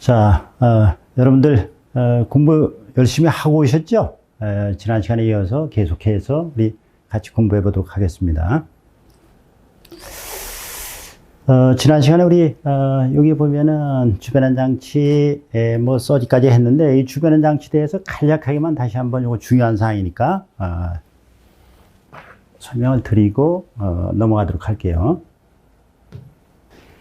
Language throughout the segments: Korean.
자, 여러분들 공부 열심히 하고 오셨죠? 지난 시간에 이어서 계속해서 우리 같이 공부해 보도록 하겠습니다. 지난 시간에 우리 여기 보면은 주변원 장치 뭐 써지까지 했는데 이 주변원 장치에 대해서 간략하게만 다시 한번 이거 중요한 사항이니까 설명을 드리고 넘어가도록 할게요.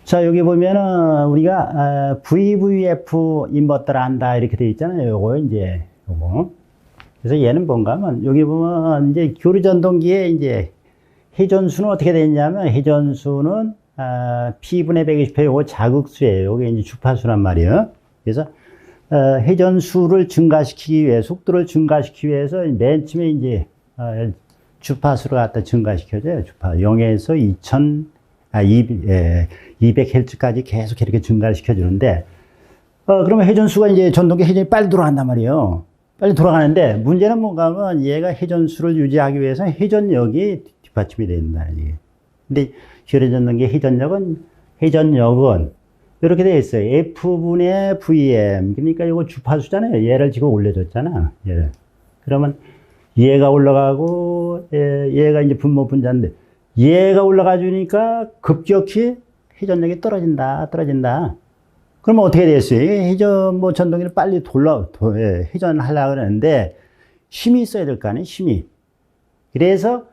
자, 여기 보면은 우리가 VVF 인버터를 한다 이렇게 되어 있잖아요. 요거 이제 요거. 그래서 얘는 뭔가 하면 여기 보면 이제 교류 전동기에 이제 회전수는 어떻게 되냐면 회전수는 P분의 120회 요거 자극수예요. 요게 이제 주파수란 말이에요. 그래서 회전수를 증가시키기 위해 속도를 증가시키기 위해서 맨 처음에 이제 주파수를 갖다 증가시켜줘요. 주파 0에서 200Hz까지 계속 이렇게 증가를 시켜주는데, 그러면 회전수가 이제 전동기 회전이 빨리 돌아간단 말이에요. 빨리 돌아가는데, 문제는 뭔가 하면 얘가 회전수를 유지하기 위해서 회전력이 뒷받침이 된다는 얘기예요. 근데 혈액전동기 회전력은 이렇게 되어 있어요. F분의 VM. 그러니까 이거 주파수잖아요. 얘를 지금 올려줬잖아. 얘를. 그러면 얘가 올라가고, 얘가 이제 분모 분자인데, 얘가 올라가 주니까 급격히 회전력이 떨어진다. 그러면 어떻게 됐어요? 뭐 전동기를 빨리 회전을 하려고 그러는데 힘이 있어야 될 거 아니에요? 힘이. 그래서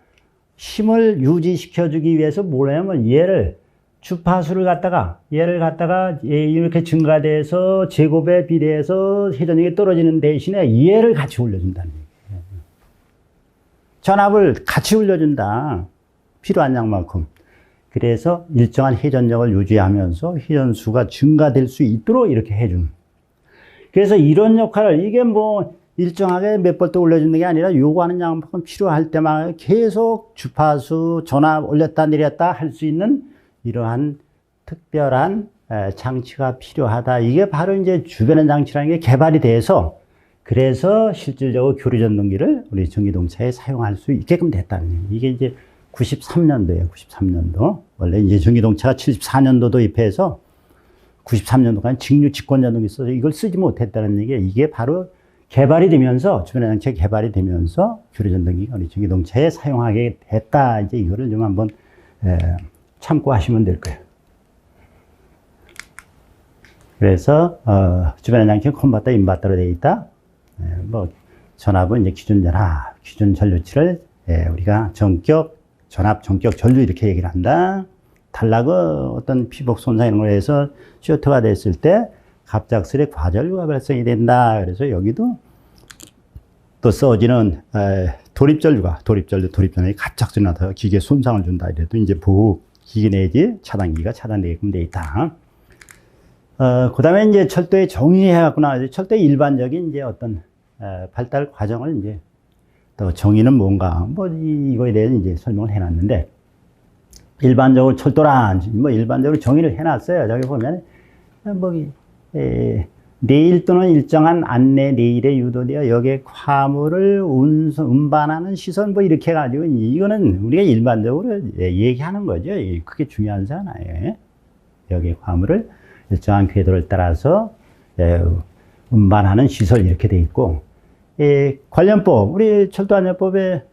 힘을 유지시켜주기 위해서 뭘 하냐면 주파수를 갖다가 이렇게 증가돼서 제곱에 비례해서 회전력이 떨어지는 대신에 얘를 같이 올려준다는 얘기예요. 전압을 같이 올려준다. 필요한 양만큼. 그래서 일정한 회전력을 유지하면서 회전수가 증가될 수 있도록 이렇게 해주는. 그래서 이런 역할을 이게 뭐 일정하게 몇 번 또 올려주는 게 아니라 요구하는 양만큼 필요할 때만 계속 주파수 전압 올렸다 내렸다 할 수 있는 이러한 특별한 장치가 필요하다. 이게 바로 이제 주변원 장치라는 게 개발이 돼서 그래서 실질적으로 교류전동기를 우리 전기동차에 사용할 수 있게끔 됐다는 얘기예요. 이게 이제 93년도에요, 93년도. 원래 이제 전기동차가 74년도 도입해서 93년도까지 직류 직권전동기 써서 이걸 쓰지 못했다는 얘기예요. 이게 바로 개발이 되면서, 주변의 장치가 개발이 되면서 교류전동기가 우리 전기동차에 사용하게 됐다. 이제 이거를 좀 한번 참고하시면 될 거예요. 그래서, 주변의 장치는 컨버터, 인버터로 되어 있다. 뭐, 전압은 이제 기준 전압, 기준 전류치를 우리가 전압, 전격 전류 이렇게 얘기를 한다. 단락은 어떤 피복 손상 이런 걸 해서 쇼트가 됐을 때 갑작스레 과전류가 발생이 된다. 그래서 여기도 또 써지는 도립전류가 갑작스레 나타나서 기계에 손상을 준다. 이래도 이제 보호기기 내지 차단기가 차단되게끔 되어 있다. 그 다음에 이제 철도의 정의해갖고 나와서 철도의 일반적인 이제 어떤 발달 과정을 이제 또 정의는 뭔가, 뭐, 이거에 대해서 이제 설명을 해놨는데, 일반적으로 철도란, 뭐, 일반적으로 정의를 해놨어요. 저기 보면, 뭐, 내일 또는 일정한 안내 내일에 유도되어 여객 화물을 운반하는 시선, 뭐, 이렇게 해가지고, 이거는 우리가 일반적으로 얘기하는 거죠. 그게 중요한 사안이에요. 여객 화물을 일정한 궤도를 따라서 운반하는 시설 이렇게 돼 있고, 관련법, 우리 철도안전법에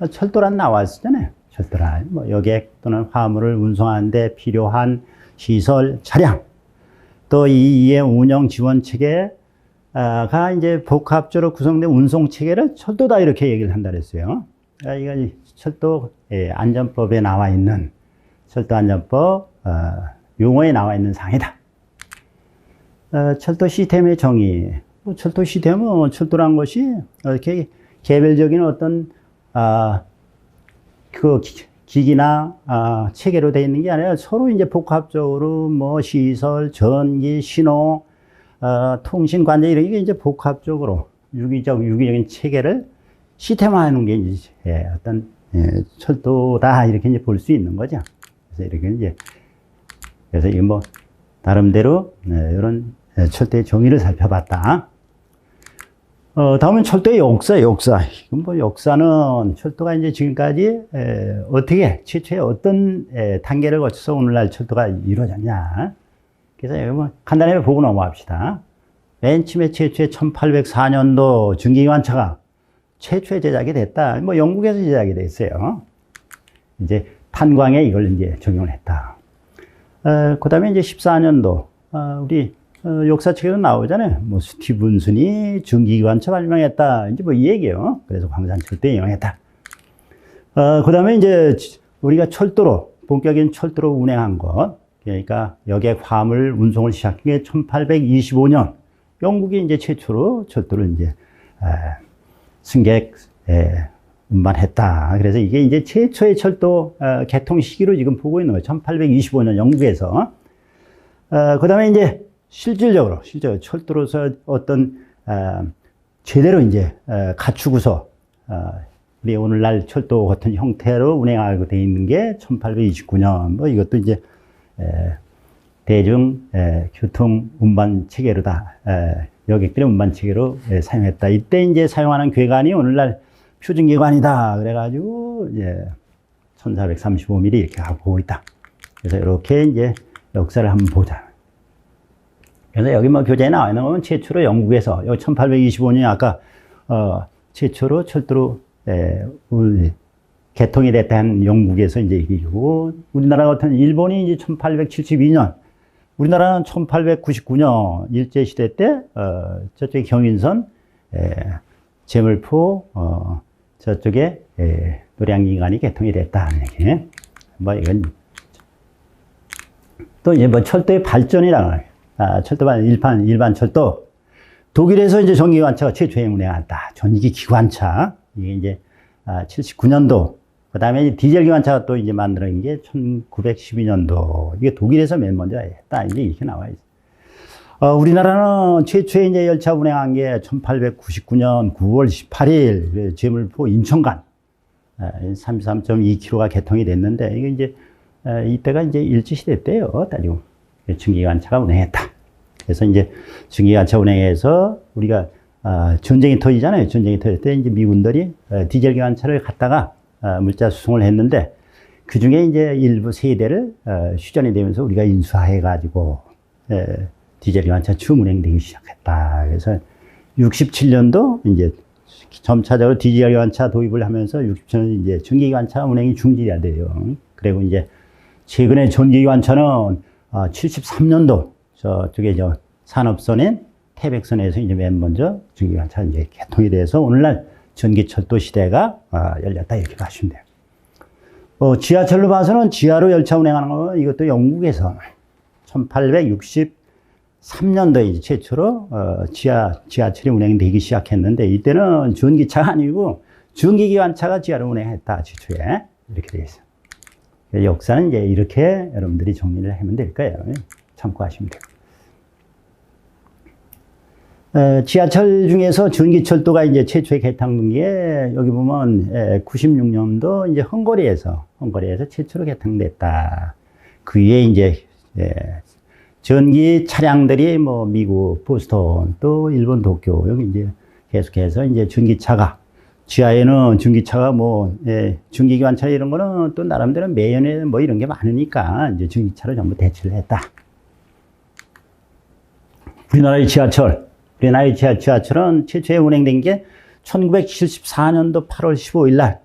철도란 나왔었잖아요. 철도란, 뭐 여객 또는 화물을 운송하는데 필요한 시설, 차량, 또 이의 운영 지원 체계가 이제 복합적으로 구성된 운송 체계를 철도다 이렇게 얘기를 한다 그랬어요. 이거 철도 안전법에 나와 있는 철도 안전법 용어에 나와 있는 사항이다. 철도 시스템의 정의. 철도 시스템은 철도란 것이 이렇게 개별적인 어떤 그 기기나 체계로 되어 있는 게 아니라 서로 이제 복합적으로 뭐 시설, 전기, 신호, 통신 관제 이런 게 이제 복합적으로 유기적인 체계를 시스템화하는 게 이제 어떤 철도다 이렇게 이제 볼 수 있는 거죠. 그래서 이렇게 이제 그래서 이게 뭐 나름대로 이런 철도의 정의를 살펴봤다. 다음은 철도의 역사. 이건 뭐 역사는 철도가 이제 지금까지 최초의 어떤 단계를 거쳐서 오늘날 철도가 이루어졌냐. 그래서 여기 뭐 간단하게 보고 넘어갑시다. 맨 처음에 최초의 1804년도 증기기관차가 최초에 제작이 됐다. 뭐 영국에서 제작이 됐어요. 이제 탄광에 이걸 이제 적용을 했다. 그 다음에 이제 14년도, 우리 역사책에도 나오잖아요. 뭐 스티븐슨이 증기기관차 발명했다. 이제 뭐 이 얘기예요. 그래서 광산철도에 이용했다. 그 다음에 이제 우리가 철도로, 본격적인 철도로 운행한 것. 그러니까 여객 화물 운송을 시작한 게 1825년. 영국이 이제 최초로 철도를 이제, 승객, 운반했다. 그래서 이게 이제 최초의 철도, 개통 시기로 지금 보고 있는 거예요. 1825년 영국에서. 그 다음에 이제 실질적으로 철도로서 어떤, 제대로 이제, 갖추고서, 우리 오늘날 철도 같은 형태로 운행하게 돼 있는 게 1829년. 뭐 이것도 이제, 대중, 교통 운반 체계로다. 여객들의 운반 체계로 사용했다. 이때 이제 사용하는 궤관이 오늘날 표준기관이다. 그래가지고, 이제, 1435mm 이렇게 하고 있다. 그래서 이렇게 이제 역사를 한번 보자. 그래서 여기 뭐 교재에 나와 있는 건 최초로 영국에서, 여기 1825년이 아까, 최초로 철도로, 개통이 됐다는 영국에서 이제 얘기고, 우리나라 같은 일본이 이제 1872년, 우리나라는 1899년 일제시대 때, 저쪽에 경인선, 제물포, 저쪽에 노량진간이 개통이 됐다는 얘기. 뭐 이건 또 이제 뭐 철도의 발전이라는 거예요. 철도반 일반 철도. 독일에서 이제 전기기관차가 최초에 운행한다. 전기기관차. 이게 이제 79년도. 그 다음에 디젤 기관차가 또 이제 만들어진 게 1912년도. 이게 독일에서 맨 먼저 했다. 이제 이렇게 나와 있어요. 우리나라는 최초에 이제 열차 운행한 게 1899년 9월 18일, 제물포 인천간, 33.2km가 개통이 됐는데, 이게 이제, 이때가 이제 일제시대 때요, 따지고. 증기기관차가 운행했다. 그래서 이제 증기기관차 운행해서 우리가, 전쟁이 터지잖아요. 전쟁이 터질 때 이제 미군들이 디젤 기관차를 갖다가 물자 수송을 했는데, 그 중에 이제 일부 세대를 휴전이 되면서 우리가 인수해가지고, 디젤 기관차 처음 운행되기 시작했다. 그래서 67년도 이제 점차적으로 디젤 기관차 도입을 하면서 67년 이제 전기 기관차 운행이 중지가 돼요. 그리고 이제 최근에 전기 기관차는 73년도 저쪽에 산업선인 태백선에서 이제 맨 먼저 전기 기관차 이제 개통이 돼서 오늘날 전기철도 시대가 열렸다 이렇게 보시면 돼요. 지하철로 봐서는 지하로 열차 운행하는 건 이것도 영국에서 1863년도에 이제 최초로 지하철이 운행되기 시작했는데 이때는 전기차가 아니고 전기기관차가 지하로 운행했다 최초에 이렇게 되어 있어요. 역사는 이제 이렇게 여러분들이 정리를 하면 될 거예요. 참고하시면 돼요. 지하철 중에서 전기철도가 이제 최초에 개통된 게 여기 보면 96년도 이제 헝가리에서 최초로 개통됐다. 그 위에 이제 전기 차량들이 뭐 미국 보스턴 또 일본 도쿄 여기 이제 계속해서 이제 전기차가 지하에는 전기차가 뭐 전기기관차 이런 거는 또 나름대로 매연에 뭐 이런 게 많으니까 이제 전기차로 전부 대체를 했다. 우리나라의 지하철은 최초에 운행된 게 1974년도 8월 15일 날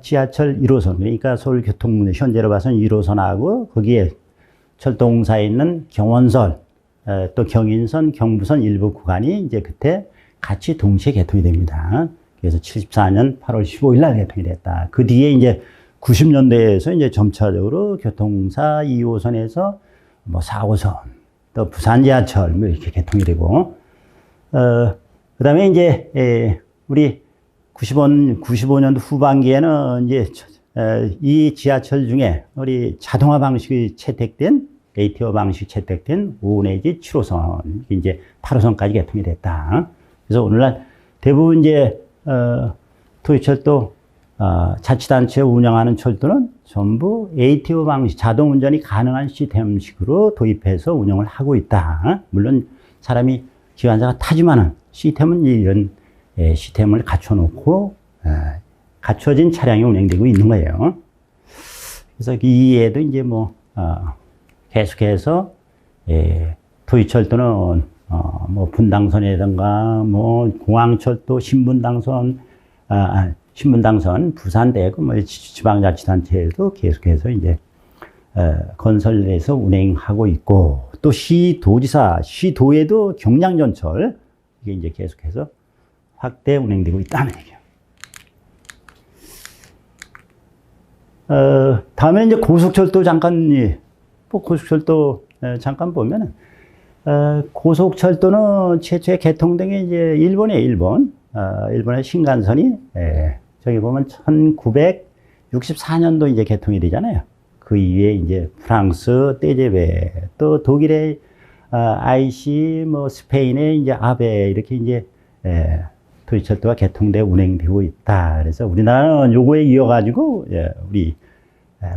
지하철 1호선 그러니까 서울교통공사 현재로 봐서는 1호선하고 거기에 철도공사에 있는 경원선 또 경인선, 경부선 일부 구간이 이제 그때 같이 동시에 개통이 됩니다. 그래서 74년 8월 15일 날 개통이 됐다. 그 뒤에 이제 90년대에서 이제 점차적으로 교통공사 2호선에서 뭐 4호선 또 부산 지하철 뭐 이렇게 개통이 되고 그 다음에 이제 우리 95년도 후반기에는 이제 이 지하철 중에 우리 자동화 방식이 채택된 ATO 방식 채택된 5 내지 7호선 이제 8호선까지 개통이 됐다. 그래서 오늘날 대부분 이제 도시철도 자치단체 운영하는 철도는 전부 ATO 방식 자동 운전이 가능한 시스템식으로 도입해서 운영을 하고 있다. 물론 사람이 기관차가 타지만은 시스템은 이런 시스템을 갖춰놓고 갖춰진 차량이 운행되고 있는 거예요. 그래서 이에도 이제 뭐 계속해서 도의철도는 뭐 분당선이라든가 뭐 공항철도, 신분당선, 부산대구 뭐 지방자치단체에도 계속해서 이제 건설해서 운행하고 있고, 또 시도지사, 시도에도 경량전철 이게 이제 계속해서 확대 운행되고 있다는 얘기예요. 다음에 이제 고속철도 잠깐, 고속철도 잠깐 보면은, 고속철도는 최초에 개통된 게 이제 일본이에요, 일본. 일본의 신간선이, 저기 보면 1964년도 이제 개통이 되잖아요. 그 이후에 이제 프랑스, 떼제베, 또 독일의 IC, 뭐 스페인의 이제 아베, 이렇게 이제, 도시철도가 개통되어 운행되고 있다. 그래서 우리나라는 요거에 이어가지고,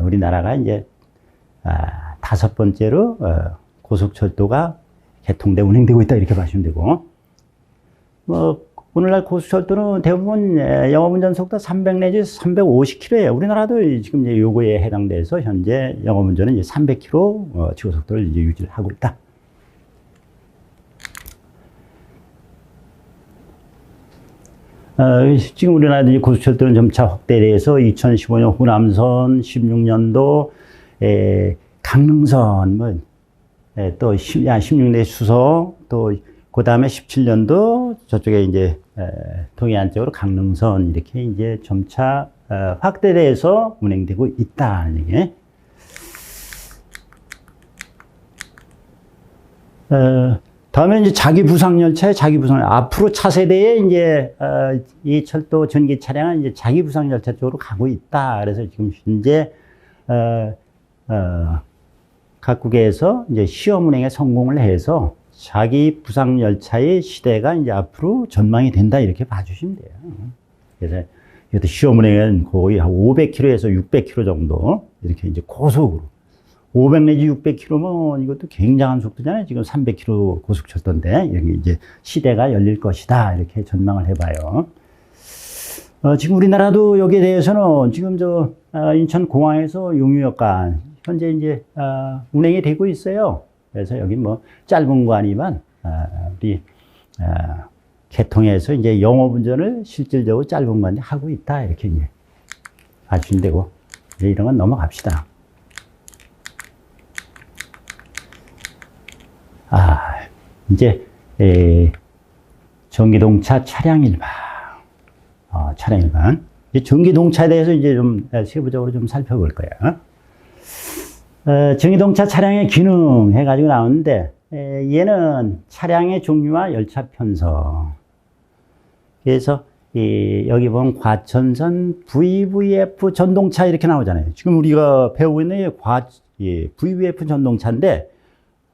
우리나라가 이제, 5번째로, 고속철도가 개통되어 운행되고 있다. 이렇게 보시면 되고. 뭐, 오늘날 고속철도는 대부분 영업운전 속도 300 내지 350km예요. 우리나라도 지금 이제 요거에 해당돼서 현재 영업운전은 이제 300km 지고속도를 이제 유지를 하고 있다. 지금 우리나라도 이제 고속철도는 점차 확대돼서 2015년 호남선, 16년도 강릉선, 뭐, 또 16대 수서, 또 그 다음에 17년도 저쪽에 이제 동해안 쪽으로 강릉선 이렇게 이제 점차 확대돼서 운행되고 있다는 얘기. 다음에 이제 자기부상열차의 자기부상, 앞으로 차세대에 이제 이 철도 전기 차량은 이제 자기부상열차 쪽으로 가고 있다. 그래서 지금 현재 각국에서 이제 시험 운행에 성공을 해서 자기 부상 열차의 시대가 이제 앞으로 전망이 된다, 이렇게 봐주시면 돼요. 그래서 이것도 시험 운행은 거의 한 500km에서 600km 정도 이렇게 이제 고속으로 500 내지 600km면 이것도 굉장한 속도잖아요. 지금 300km 고속철도인데 이렇게 이제 시대가 열릴 것이다, 이렇게 전망을 해봐요. 지금 우리나라도 여기에 대해서는 지금 인천 공항에서 용유역간 현재 이제 운행이 되고 있어요. 그래서 여기 뭐 짧은 구간이지만 우리 개통해서 이제 영업운전을 실질적으로 짧은 구간에 하고 있다, 이렇게 이제 아시면 되고, 이제 이런 건 넘어갑시다. 이제 전기동차 차량 일반, 차량 일반. 전기동차에 대해서 이제 좀 세부적으로 좀 살펴볼 거야. 전기동차 차량의 기능 해가지고 나오는데, 얘는 차량의 종류와 열차 편성. 그래서 여기 보면 과천선 VVF 전동차 이렇게 나오잖아요. 지금 우리가 배우고 있는 VVF 전동차인데,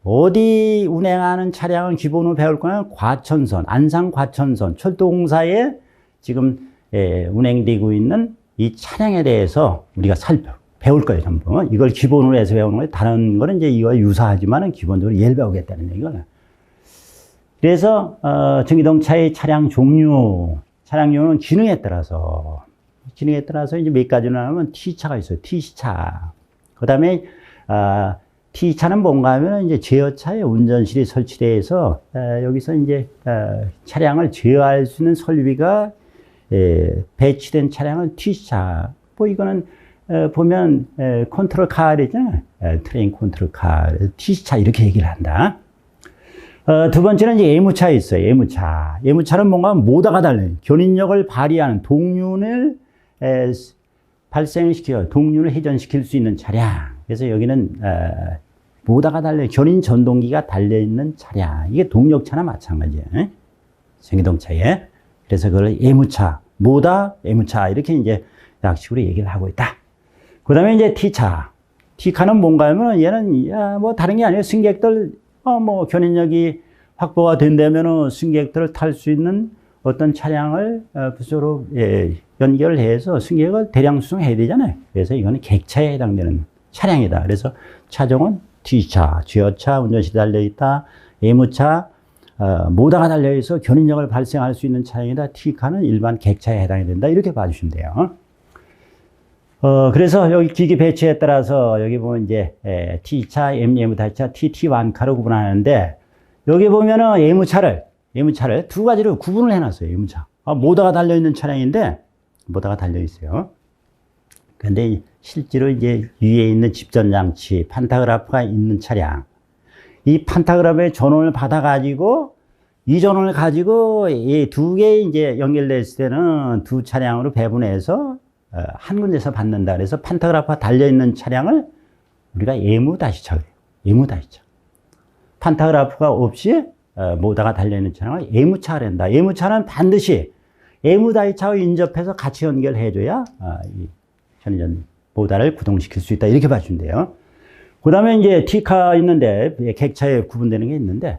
어디 운행하는 차량은 기본으로 배울 거는 과천선, 안산 과천선 철도공사에 지금 운행되고 있는 이 차량에 대해서 우리가 배울 거예요, 전부. 이걸 기본으로 해서 배우는 거예요. 다른 거는 이제 이거 유사하지만은 기본적으로 얘를 배우겠다는 얘기거든요. 그래서, 전기동차의 차량 종류는 기능에 따라서 이제 몇 가지로 나누면 T차가 있어요. T시차. 그 다음에, T차는 뭔가 하면 이제 제어차에 운전실이 설치돼서, 여기서 이제, 차량을 제어할 수 있는 설비가, 배치된 차량을 T차. 뭐 이거는, 보면 컨트롤 카이잖아요. 트레인 컨트롤 카, T차 이렇게 얘기를 한다. 두 번째는 이제 애무차 있어요. 애무차는 뭔가 모다가 달라요. 견인력을 발휘하는 동륜을 발생시켜 동륜을 회전시킬 수 있는 차량. 그래서 여기는 모다가 달려요. 견인 전동기가 달려 있는 차량. 이게 동력차나 마찬가지예요. 전기동차에. 그래서 그걸 애무차, 모다, 애무차 이렇게 이제 약식으로 얘기를 하고 있다. 그 다음에 이제 T카는 뭔가 하면 얘는 뭐 다른 게 아니에요. 승객들, 뭐 견인력이 확보가 된다면은 승객들을 탈 수 있는 어떤 차량을 부서로 연결해서 승객을 대량 수송해야 되잖아요. 그래서 이거는 객차에 해당되는 차량이다. 그래서 차종은 T차, 제어차, 운전실이 달려있다. 애무차, 모다가 달려있어 견인력을 발생할 수 있는 차량이다. T카는 일반 객차에 해당이 된다. 이렇게 봐주시면 돼요. 그래서 여기 기기 배치에 따라서 여기 보면 이제 T차, 예무다이차, T1카로 구분하는데 여기 보면은 예무차를 두 가지로 구분을 해놨어요. 예무차. 모터가 달려있는 차량인데 모터가 달려있어요. 근데 실제로 이제 위에 있는 집전장치, 판타그래프가 있는 차량. 이 판타그래프의 전원을 받아가지고 이 전원을 가지고 이 두 개 이제 연결됐을 때는 두 차량으로 배분해서 한 군데서 받는다. 그래서 판타그래프가 달려있는 차량을 우리가 예무다이차 그래요. 예무다이차. 판타그래프가 없이 모터가 달려있는 차량을 예무차를 한다. 예무차는 반드시 예무다이차와 인접해서 같이 연결해줘야 이 현전 모터를 구동시킬 수 있다. 이렇게 봐준대요. 그 다음에 이제 T카 있는데 객차에 구분되는 게 있는데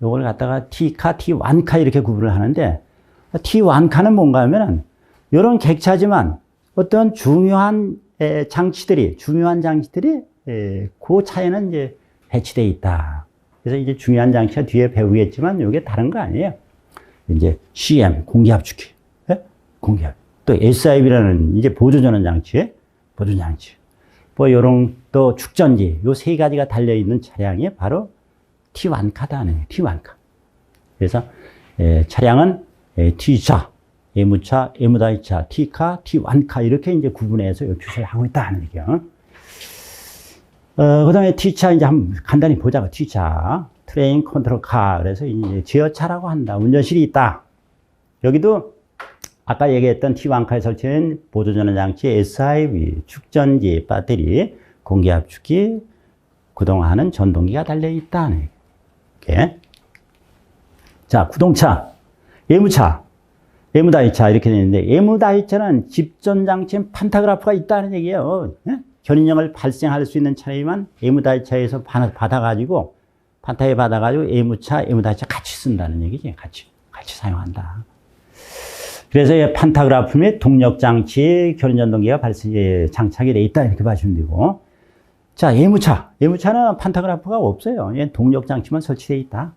요걸 갖다가 T카, T1카 이렇게 구분을 하는데 T1카는 뭔가 하면은 이런 객차지만 어떤 중요한 장치들이 그 차에는 이제 배치되어 있다. 그래서 이제 중요한 장치가 뒤에 배우겠지만 이게 다른 거 아니에요. 이제 CM, 공기압축기, 공기압. 또 SIB라는 이제 보조전원 장치. 뭐 요런 또 축전지, 요 세 가지가 달려있는 차량이 바로 T1카다는 T1카. 그래서 차량은 T차, 예무차, 예무다이차, T카, T1카 이렇게 이제 구분해서 표시를 하고 있다는 얘기예요. 그 다음에 T차 이제 한번 간단히 보자고. T차, 트레인 컨트롤 카. 그래서 이제 제어차라고 한다. 운전실이 있다. 여기도 아까 얘기했던 T1카에 설치된 보조전원 장치, SIB, 축전지, 배터리, 공기압축기, 구동하는 전동기가 달려있다는 얘기예요. 자, 구동차, 예무차, 예무다이차 이렇게 되는데 예무다이차는 집전장치인 판타그래프가 있다는 얘기예요. 견인형을 발생할 수 있는 차량이면 예무다이차에서 받아가지고 판타에 받아가지고 예무차, 예무다이차 같이 쓴다는 얘기지. 같이 사용한다. 그래서 판타그래프 및 동력장치, 견인전동기가 장착이 되어 있다. 이렇게 봐주면 되고. 자, 예무차는 판타그래프가 없어요. 얘는 동력장치만 설치되어 있다.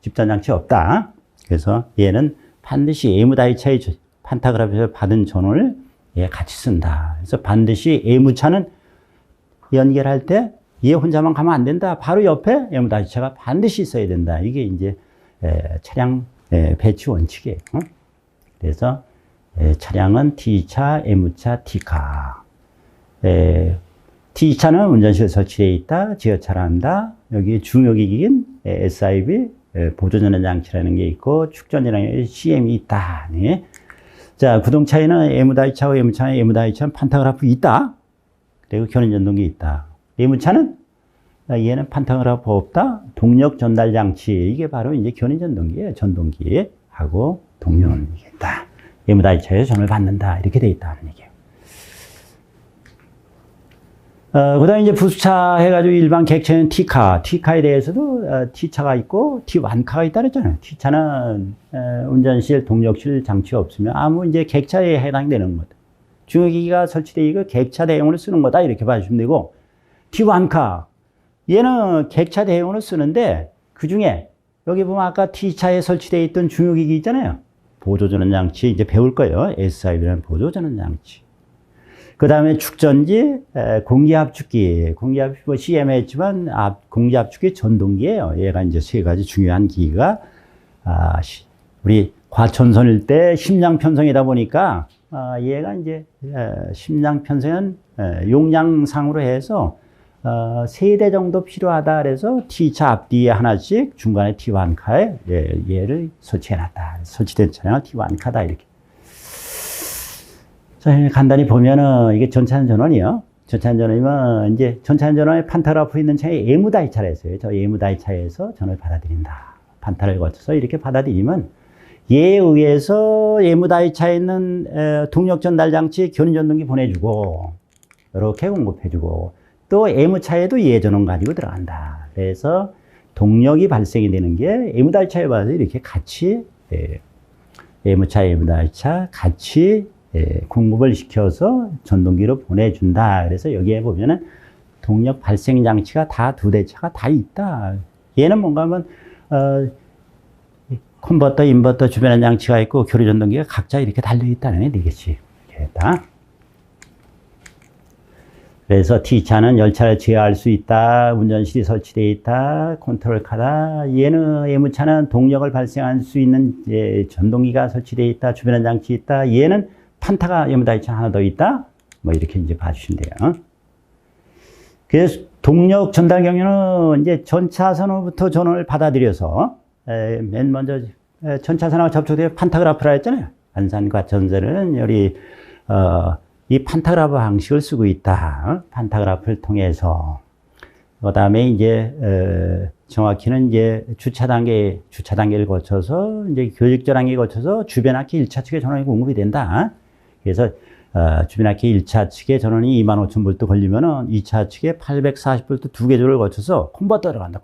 집전장치 없다. 그래서 얘는 반드시 예무다이차의 판타그래프에서 받은 전원을 같이 쓴다. 그래서 반드시 예무차는 연결할 때 얘 혼자만 가면 안 된다. 바로 옆에 예무다이차가 반드시 있어야 된다. 이게 이제 차량 배치 원칙이에요. 그래서 차량은 T차, 예무차, T카. T차는 운전실에 설치되어 있다. 제어차를 한다. 여기 중요기기인 SIB, 보조전원 장치라는 게 있고 축전이라는 CM이 있다. 네. 자, 구동차에는 예무다이차와 예무다이차는 판타그래프 있다. 그리고 견인전동기 있다. 예무차는 얘는 판타그래프 없다. 동력 전달 장치. 이게 바로 이제 견인전동기예요. 전동기하고 동력이 있다. 예무다이차에서 전원을 받는다. 이렇게 돼 있다는 얘기예요. 그 다음에 이제 부수차 해가지고 일반 객차는 T카에 대해서도 T차가 있고 T1카가 있다 그랬잖아요. T차는 운전실, 동력실 장치가 없으면 아무 이제 객차에 해당되는 거다. 중요기기가 설치되어 있고 객차 대용으로 쓰는 거다. 이렇게 봐주시면 되고 T1카. 얘는 객차 대용으로 쓰는데 그 중에 여기 보면 아까 T차에 설치되어 있던 중요기기 있잖아요. 보조전원 장치 이제 배울 거예요. SIB라는 보조전원 장치. 그 다음에 축전지, 공기압축기. 공기압축기, 뭐 CM 했지만, 공기압축기 전동기예요. 얘가 이제 세 가지 중요한 기기가, 우리 과천선일 때 심장 편성이다 보니까, 얘가 이제, 심장 편성은 용량상으로 해서, 3대 정도 필요하다. 그래서 T차 앞뒤에 하나씩, 중간에 T1카에 얘를 설치해놨다. 설치된 차량은 T1카다. 이렇게. 자, 간단히 보면은 이게 전차전원이요. 전차전원이면 이제 전차전원에 판타그래프 있는 차에 예무다이차라 했어요. 저 예무다이차에서 전원을 받아들인다. 판타를 거쳐서 이렇게 받아들이면 얘에 의해서 예무다이차에 있는 동력 전달 장치 견인전동기 보내주고 이렇게 공급해주고 또 예무차에도 얘 전원 가지고 들어간다. 그래서 동력이 발생이 되는 게 예무다이차에 봐서 이렇게 같이 예무차, 예무다이차 같이 공급을 시켜서 전동기로 보내준다. 그래서 여기에 보면은 동력 발생 장치가 다 두 대 차가 다 있다. 얘는 뭔가 하면, 컨버터, 인버터 주변에 장치가 있고 교류 전동기가 각자 이렇게 달려있다는 얘기지. 이렇게 했다. 그래서 T차는 열차를 제어할 수 있다, 운전실이 설치되어 있다, 컨트롤카다. 얘는 M차는 동력을 발생할 수 있는 전동기가 설치되어 있다, 주변에 장치 있다. 얘는 판타가 M다이차 하나 더 있다. 뭐 이렇게 이제 봐주시면 돼요. 그래서 동력 전달 경로는 이제 전차선으로부터 전원을 받아들여서 맨 먼저 전차선하고 접촉되어 판타그라프라 했잖아요. 안산과 전선은 여기 이 판타그라프 방식을 쓰고 있다. 판타그라프를 통해서. 그 다음에 이제, 정확히는 이제 주차 단계를 거쳐서, 이제 교직전 단계를 거쳐서 주변 악기 1차 측에 전원이 공급이 된다. 그래서, 주변 악기 1차 측에 전원이 25,000V 걸리면은 2차 측에 840V 두 개조를 거쳐서 컨버터로 간다.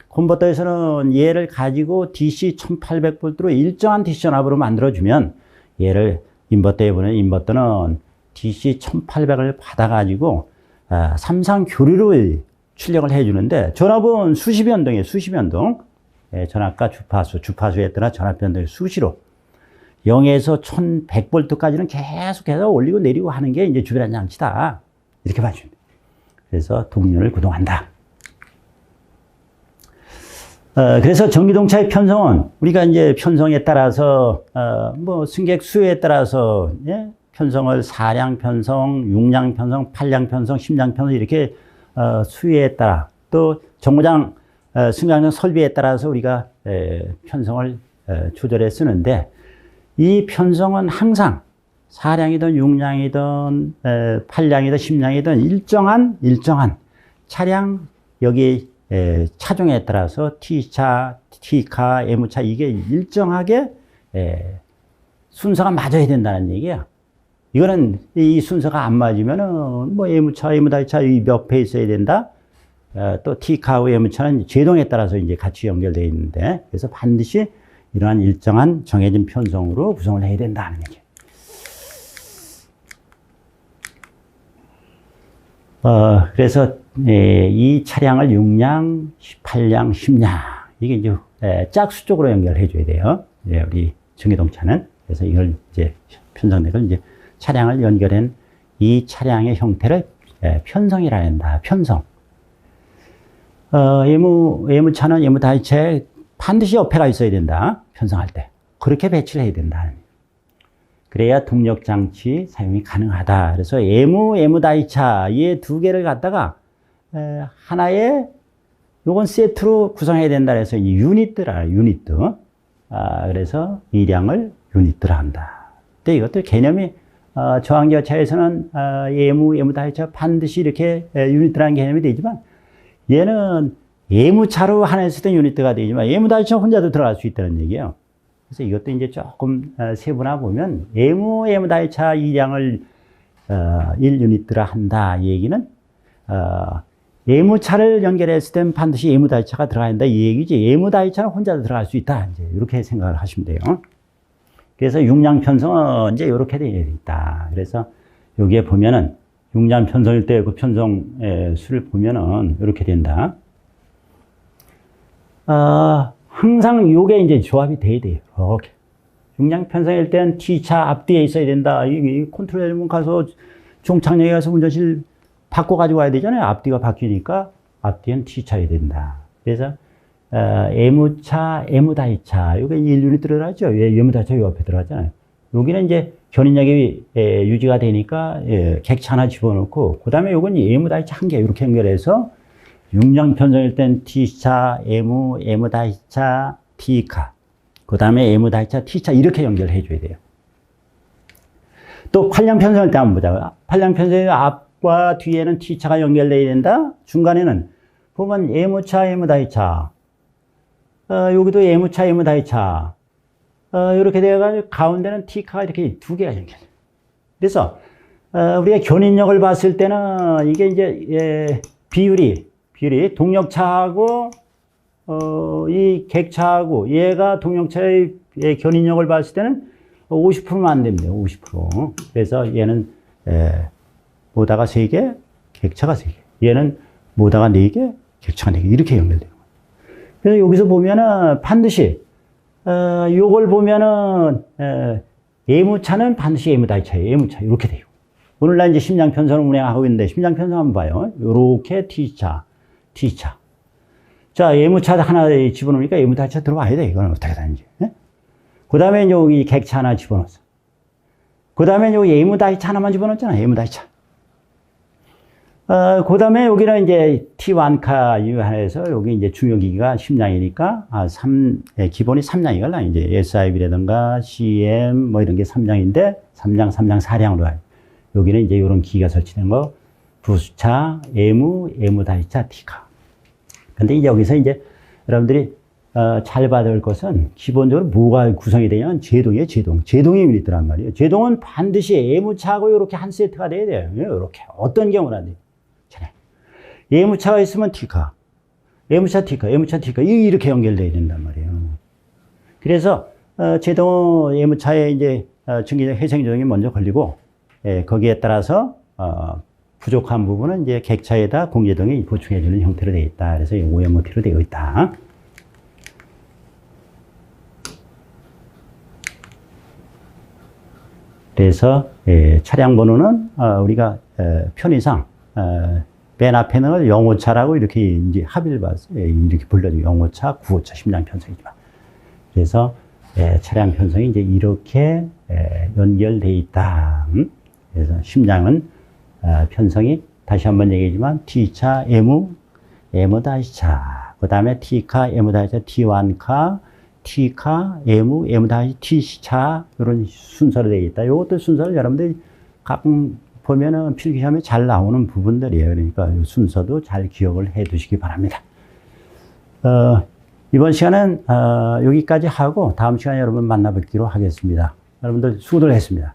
컨버터에서는 얘를 가지고 DC 1800V로 일정한 DC 전압으로 만들어주면 얘를 인버터에 보내는 인버터는 DC 1800을 받아가지고 삼상 교류로 출력을 해주는데 전압은 수시 변동이에요. 수시 변동. 전압과 주파수에 따라 전압 변동이 수시로 0에서 1100V까지는 계속해서 올리고 내리고 하는 게 이제 주변 장치다. 이렇게 봐주면 돼요. 그래서 동력을 구동한다. 그래서 전기동차의 편성은 우리가 이제 편성에 따라서 뭐 승객 수에 따라서 편성을 4량 편성, 6량 편성, 8량 편성, 10량 편성 이렇게 수에 따라 또 정거장 승강장 설비에 따라서 우리가 편성을 조절해 쓰는데 이 편성은 항상 4량이든 6량이든 8량이든 10량이든 일정한 차량 여기 차종에 따라서 T차, T카, M차 이게 일정하게 순서가 맞아야 된다는 얘기야. 이거는 이 순서가 안 맞으면은 뭐 M차, M다이차 몇 배 있어야 된다. 또 T카하고 M차는 제동에 따라서 이제 같이 연결되어 있는데 그래서 반드시 이러한 일정한 정해진 편성으로 구성을 해야 된다는 얘기. 그래서 이 차량을 6량, 18량, 10량 이게 이제 짝수 쪽으로 연결해 줘야 돼요. 우리 전기동차는 그래서 이걸 이제 편성된 이제 차량을 연결한 이 차량의 형태를 편성이라 한다. 편성. 예무차는 예무다이차에 반드시 옆에가 있어야 된다. 편성할 때 그렇게 배치를 해야 된다. 그래야 동력 장치 사용이 가능하다. 그래서 예무다이차 이 두 개를 갖다가 하나의 요건 세트로 구성해야 된다. 그래서 이 유닛들 유닛. 그래서 이량을 유닛으로 한다. 근데 이것도 개념이 저항기어차에서는 예무다이차 반드시 이렇게 유닛이라는 개념이 되지만 얘는 예무차로 하나에 쓰던 유닛가 되지만 예무다이차 혼자도 들어갈 수 있다는 얘기예요. 그래서 이것도 이제 조금 세분화 보면 예무다이차 이량을 1유닛으로 한다. 이 얘기는 예무차를 연결했을 때는 반드시 예무다이차가 들어가야 된다. 이 얘기지. 예무다이차는 혼자도 들어갈 수 있다. 이제 이렇게 생각을 하시면 돼요. 그래서 6량 편성은 이제 이렇게 되어 있다. 그래서 여기에 보면은 6량 편성일 때 그 편성 수를 보면은 이렇게 된다. 항상 요게 이제 조합이 돼야 돼요. 이렇게. 6량 편성일 때는 T차 앞뒤에 있어야 된다. 이 컨트롤 엘리먼트 가서 종착역에 가서 운전실 바꿔가지고 와야 되잖아요. 앞뒤가 바뀌니까 앞뒤는 T차야 된다. 그래서 M차, M다이차 요게 1유닛 들어가죠. M다이차 요 옆에 들어가잖아요. 여기는 이제 견인력이 유지가 되니까 객차 하나 집어넣고 그 다음에 요건 M다이차 한 개 이렇게 연결해서 6량 편성일 땐 T차, M다이차, T카 그 다음에 M다이차, T차 이렇게 연결해 줘야 돼요. 또 8량 편성일 때 한번 보자. 8량 편성일 앞과 뒤에는 T차가 연결돼야 된다. 중간에는 보면 M차, M다이차 여기도 M차, M다이차 이렇게 되어가지고 가운데는 T카가 이렇게 두 개가 연결. 그래서 우리가 견인력을 봤을 때는 이게 이제 비율이 동력차하고 이 객차하고 얘가 동력차의 견인력을 봤을 때는 50%만 안 됩니다. 50%. 그래서 얘는 모다가 3개, 객차가 3개. 얘는 모다가 4개, 객차가 4개. 이렇게 연결돼요. 그래서 여기서 보면은 반드시 요걸 보면은 예무차는 반드시 예무다이차예요. 예무차 이렇게 돼요. 오늘날 이제 심장 편성을 운행하고 있는데 심장 편성 한번 봐요. 요렇게 T차, T차. 자, 예무차 하나 집어넣으니까 예무다차 들어와야 돼. 이거는 어떻게 다른지. 그 다음에 여기 객차 하나 집어넣었어. 그 다음에 여기 예무다이차 하나만 집어넣었잖아. 예무다이차. 그 다음에 여기는 이제 T1카 유한해서 여기 이제 중요기기가 심장이니까, 기본이 3량이걸라. 이제 SIB라든가 CM 뭐 이런 게 3량인데, 3량, 4량으로 가요. 여기는 이제 이런 기기가 설치된 거, 부수차, 예무다이차, T카. 근데 이제 여기서 이제 여러분들이 잘 봐야 될 것은 기본적으로 뭐가 구성이 되냐면 제동이에요, 제동. 제동이 있더란 말이에요. 제동은 반드시 예무차하고 이렇게 한 세트가 돼야 돼요. 이렇게. 어떤 경우는 안 돼요. 예무차가 있으면 T카. 예무차 T카, 예무차 T카. 이렇게 연결돼야 된단 말이에요. 그래서, 제동 예무차에 이제, 증기적 회생조정이 먼저 걸리고, 거기에 따라서, 부족한 부분은 이제 객차에다 공제동이 보충해주는 형태로 되어 있다. 그래서 OMOT로 되어 있다. 그래서 차량 번호는 우리가 편의상 맨 앞에는 영호차라고 이렇게 이제 합의를 봤어요. 이렇게 불러요. 영호차, 구호차, 심장 편성이지만. 그래서 차량 편성이 이제 이렇게 연결돼 있다. 그래서 심장은 편성이 다시 한번 얘기하지만 T차, M-차, 그 다음에 T카, M-차, T1카, T카, M-차, T차 이런 순서로 되어 있다. 이것도 순서를 여러분들이 가끔 보면은 필기시험에 잘 나오는 부분들이에요. 그러니까 이 순서도 잘 기억을 해 두시기 바랍니다. 이번 시간은 여기까지 하고 다음 시간에 여러분 만나뵙기로 하겠습니다. 여러분들 수고들 했습니다.